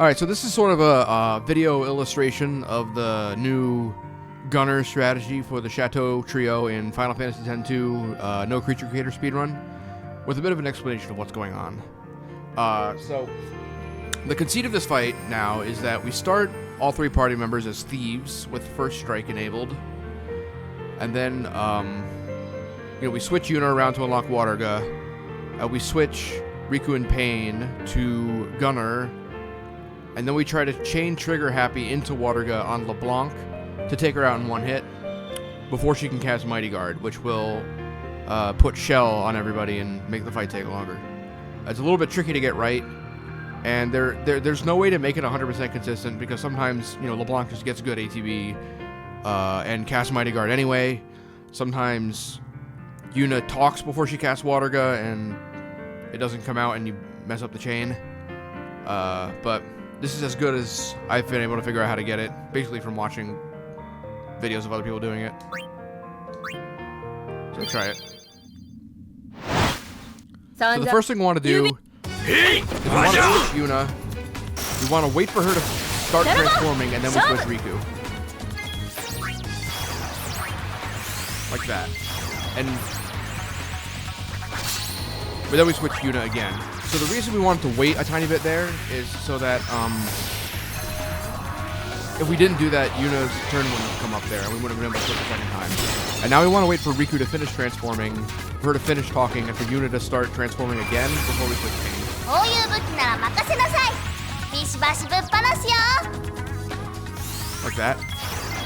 Alright, so this is sort of a video illustration of the new gunner strategy for the Chateau trio in Final Fantasy X-2 No Creature Creator speedrun, with a bit of an explanation of what's going on. So, the conceit of this fight now is that we start all three party members as thieves with First Strike enabled, and then we switch Yuna around to unlock Waterga, we switch Riku and Pain to Gunner, and then we try to chain Trigger Happy into Waterga on Leblanc to take her out in one hit before she can cast Mighty Guard, which will put Shell on everybody and make the fight take longer. It's a little bit tricky to get right, and there's no way to make it 100% consistent because sometimes LeBlanc just gets good ATB and casts Mighty Guard anyway. Sometimes Yuna talks before she casts Waterga and it doesn't come out and you mess up the chain. But this is as good as I've been able to figure out how to get it, basically from watching videos of other people doing it. So try it. So the first thing we want to do is we want to switch Yuna. We want to wait for her to start transforming, and then we switch Riku. Like that. But then we switch Yuna again. So the reason we wanted to wait a tiny bit there is so that if we didn't do that, Yuna's turn wouldn't come up there, and we wouldn't have been able to switch the second time. And now we want to wait for Riku to finish transforming, for her to finish talking, and for Yuna to start transforming again before we switch Pain. Like that.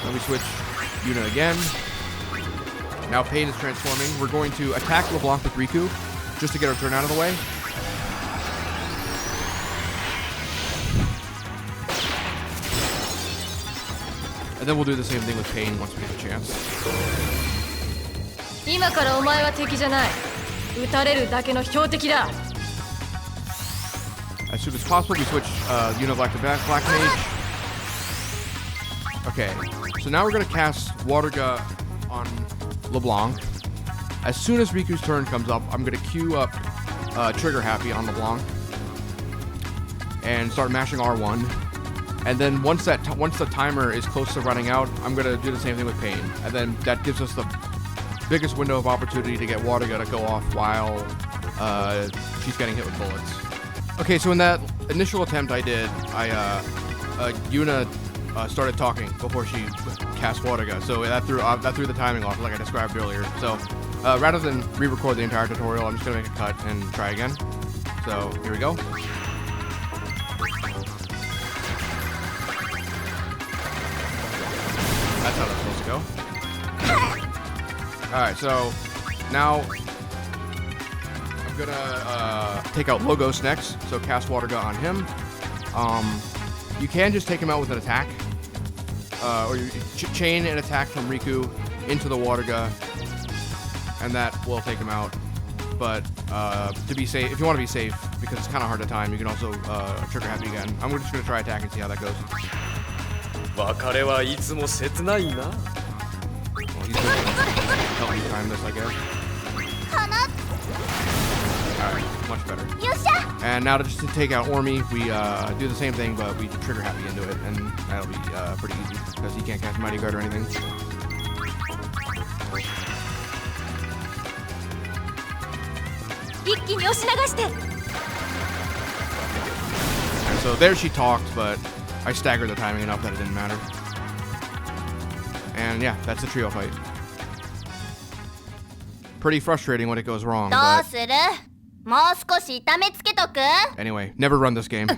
Then we switch Yuna again. Now Pain is transforming. We're going to attack LeBlanc with Riku, just to get her turn out of the way. And then we'll do the same thing with Pain once we get a chance. As soon as possible, we switch Yuna Black to Black Mage. Okay, so now we're going to cast Waterga on LeBlanc. As soon as Riku's turn comes up, I'm going to queue up Trigger Happy on LeBlanc and start mashing R1. And then once the timer is close to running out, I'm going to do the same thing with Pain. And then that gives us the biggest window of opportunity to get Waterga to go off while she's getting hit with bullets. Okay, so in that initial attempt I did, Yuna started talking before she cast Waterga. So that threw the timing off, like I described earlier. So rather than re-record the entire tutorial, I'm just going to make a cut and try again. So here we go. That's how that's supposed to go. Alright, so now I'm gonna take out Logos next, so cast Waterga on him. You can just take him out with an attack, or you chain an attack from Riku into the Waterga, and that will take him out. But to be safe, if you want to be safe, because it's kind of hard to time, you can also Trigger Happy again. I'm just gonna try attack and see how that goes. Well, he's gonna help me time this, I guess. Alright, much better. And now just to take out Ormi, we do the same thing, but we Trigger Happy into it, and that'll be pretty easy, because he can't cast Mighty Guard or anything. And so there she talked, but I staggered the timing enough that it didn't matter. And yeah, that's the trio fight. Pretty frustrating when it goes wrong, but... Anyway, never run this game.